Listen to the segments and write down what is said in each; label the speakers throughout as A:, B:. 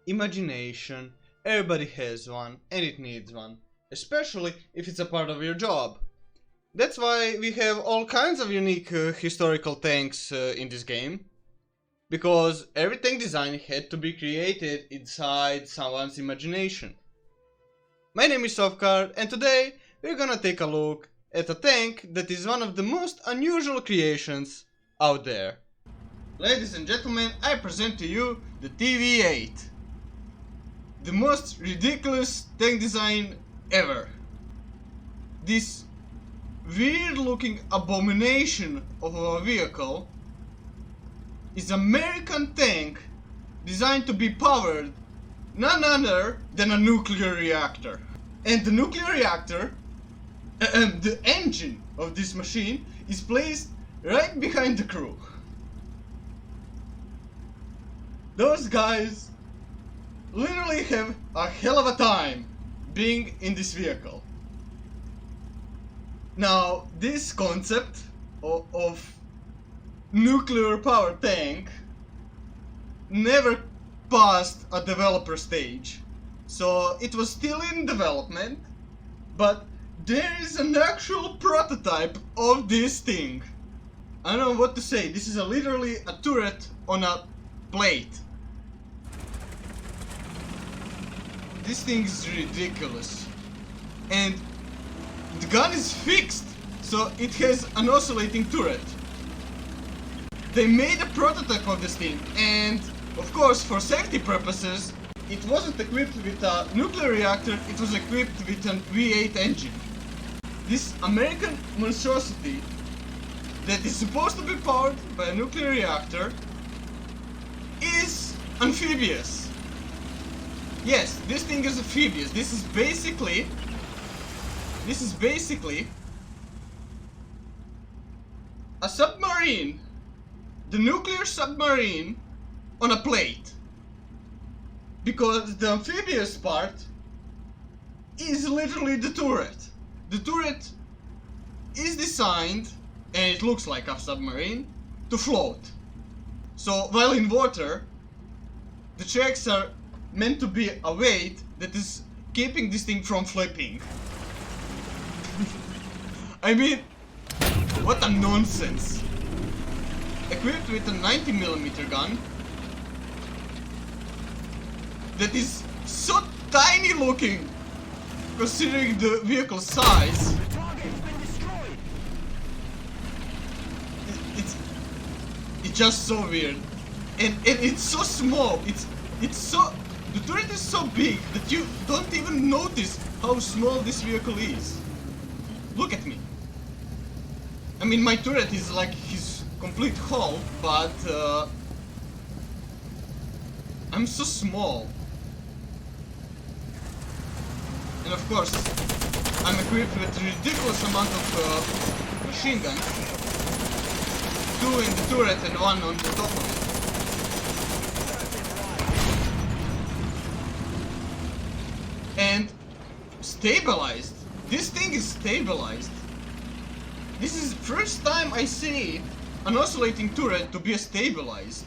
A: Imagination. Everybody has one, and it needs one. Especially if it's a part of your job. That's why we have all kinds of unique historical tanks in this game. Because every tank design had to be created inside someone's imagination. My name is Sofkar, and today we're gonna take a look at a tank that is one of the most unusual creations out there. Ladies and gentlemen, I present to you the TV-8. The most ridiculous tank design ever. This weird looking abomination of a vehicle is an American tank designed to be powered none other than a nuclear reactor. And the nuclear reactor, the engine of this machine, is placed right behind the crew. Those guys literally have a hell of a time being in this vehicle. Now, this concept of nuclear power tank never passed a developer stage, so it was still in development, but there is an actual prototype of this thing. I don't know what to say. This is literally a turret on a plate. This thing is ridiculous, and the gun is fixed, so it has an oscillating turret. They made a prototype of this thing, and of course, for safety purposes, it wasn't equipped with a nuclear reactor, it was equipped with a V8 engine. This American monstrosity that is supposed to be powered by a nuclear reactor is amphibious. Yes, this thing is amphibious. This is basically a submarine, the nuclear submarine on a plate. Because the amphibious part is literally the turret. The turret is designed, and it looks like a submarine, to float. So while in water, the tracks are meant to be a weight that is keeping this thing from flipping. I mean, what a nonsense. Equipped with a 90mm gun that is so tiny looking considering the vehicle size. It's just so weird, and it's so small. The turret is so big that you don't even notice how small this vehicle is. Look at me. I mean, my turret is like his complete hull, but I'm so small. And of course, I'm equipped with a ridiculous amount of machine guns. 2 in the turret and 1 on the top of it. And stabilized. This thing is stabilized. This is the first time I see an oscillating turret to be stabilized.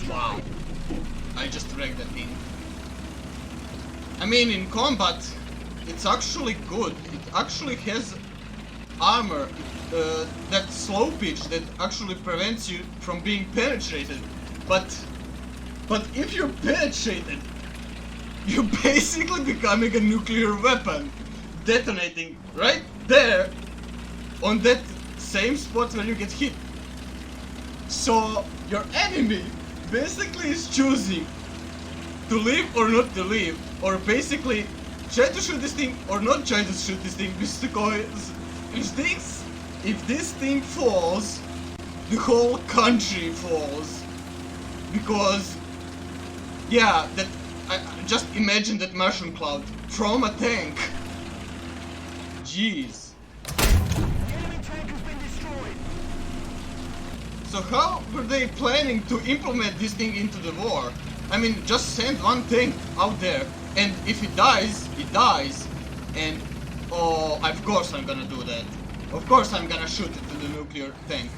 A: Wow. I just wrecked that thing. I mean, in combat, it's actually good. It actually has armor, that slow pitch that actually prevents you from being penetrated. But if you're penetrated, you're basically becoming a nuclear weapon, detonating right there on that same spot where you get hit. So your enemy basically is choosing to live or not to live, or basically try to shoot this thing or not try to shoot this thing, because if this thing falls, the whole country falls. Because, yeah, I just imagine that Martian cloud from a tank. Jeez.
B: The enemy tank has been destroyed.
A: So how were they planning to implement this thing into the war? I mean, just send one tank out there, and if it dies, it dies. And, oh, of course I'm gonna do that. Of course I'm gonna shoot it to the nuclear tank.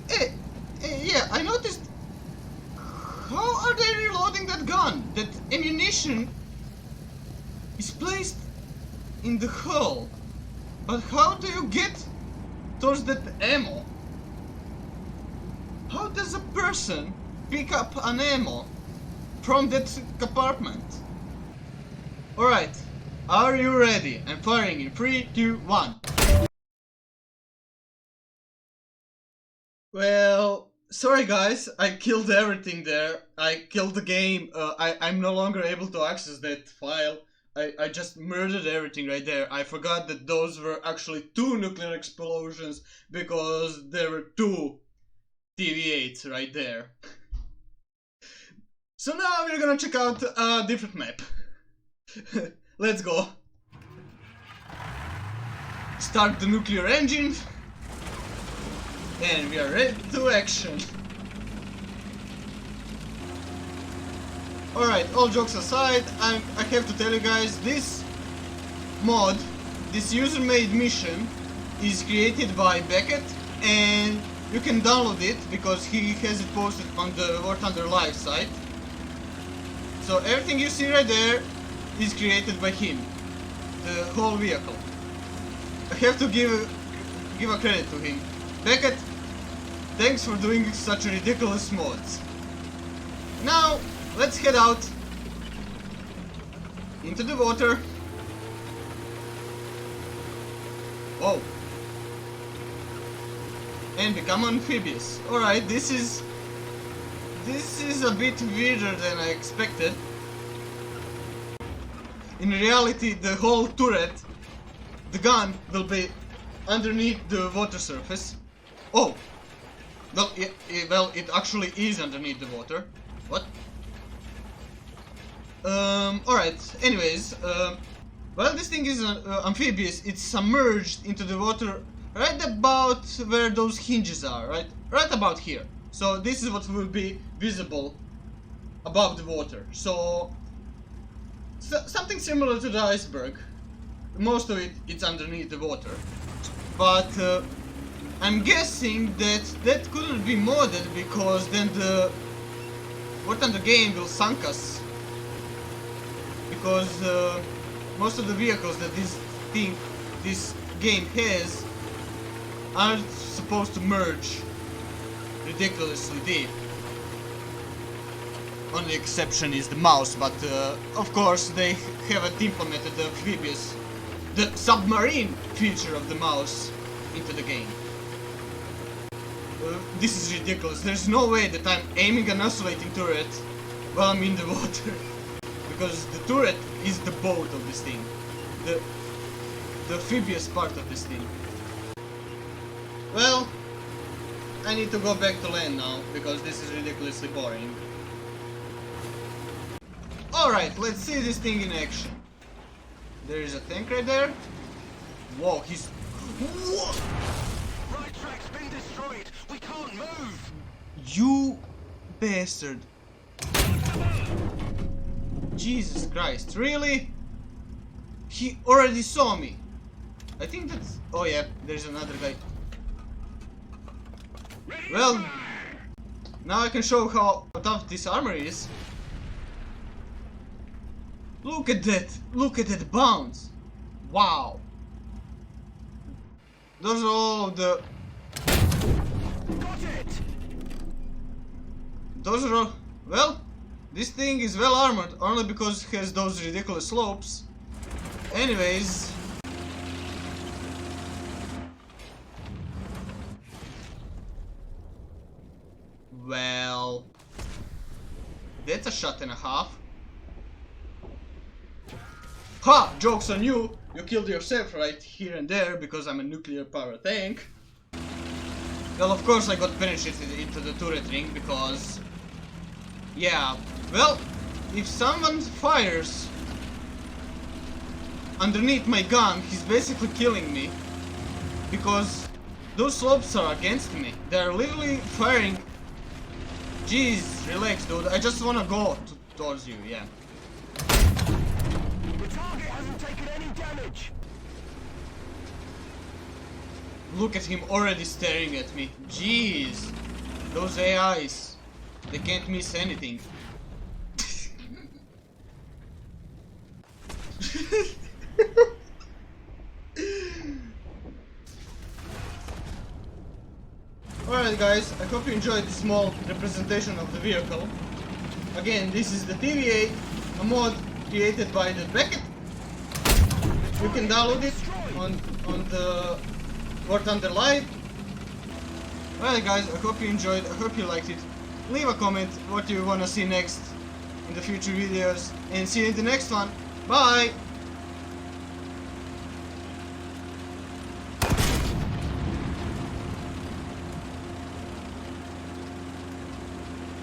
A: Yeah, I noticed. How are they reloading that gun? That ammunition is placed in the hull. But how do you get towards that ammo? How does a person pick up an ammo from that compartment? Alright, are you ready? I'm firing in 3, 2, 1. Well, sorry guys, I killed everything there. I killed the game. I'm no longer able to access that file. I just murdered everything right there. I forgot that those were actually 2 nuclear explosions because there were 2 TV-8s right there. So now we're gonna check out a different map. Let's go. Start the nuclear engine. And we are ready to action. Alright, all jokes aside, I have to tell you guys, this mod, this user-made mission, is created by Beckett, and you can download it because he has it posted on the War Thunder Live site. So everything you see right there is created by him, the whole vehicle. I have to give a credit to him. Beckett, thanks for doing such ridiculous mods. Now, let's head out into the water. Whoa. And become amphibious. Alright, this is a bit weirder than I expected. In reality, the whole turret, the gun, will be underneath the water surface. Oh! Well, it actually is underneath the water. What? Alright, anyways, well, this thing is amphibious. It's submerged into the water right about where those hinges are, right about here. So this is what will be visible above the water. So something similar to the iceberg. Most of it's underneath the water. But I'm guessing that couldn't be modded because then the War Thunder game will sunk us. Because most of the vehicles that this game has aren't supposed to merge ridiculously deep. Only exception is the mouse, but of course they haven't implemented the amphibious, the submarine feature of the mouse into the game. This is ridiculous. There's no way that I'm aiming an oscillating turret while I'm in the water. Because the turret is the boat of this thing. The amphibious part of this thing. Well, I need to go back to land now, because this is ridiculously boring. Alright, let's see this thing in action. There is a tank right there. Whoa, he's... Whoa!
B: Right track's been destroyed. We can't move.
A: You bastard. Jesus Christ, really? He already saw me. I think that's... Oh yeah, there's another guy. Well, now I can show how tough this armor is. Look at that bounce. Wow. Those are all the...
B: Got it.
A: Those are all... Well, this thing is well armored only because it has those ridiculous slopes. Anyways... Well... That's a shot and a half. Ha! Joke's on you! You killed yourself right here and there because I'm a nuclear power tank. Well, of course I got penetrated into the turret ring because... Yeah, well, if someone fires underneath my gun, he's basically killing me. Because those slopes are against me. They're literally firing. Jeez, relax dude, I just wanna go towards you, yeah.
B: The target hasn't taken any damage.
A: Look at him already staring at me. Jeez. Those AIs. They can't miss anything. Alright guys, I hope you enjoyed this small representation of the vehicle. Again, this is the TV-8, a mod created by the Beckett. You can download it on the War Thunder Live. Alright guys, I hope you enjoyed, I hope you liked it. Leave a comment what you wanna see next in the future videos, and see you in the next one. Bye!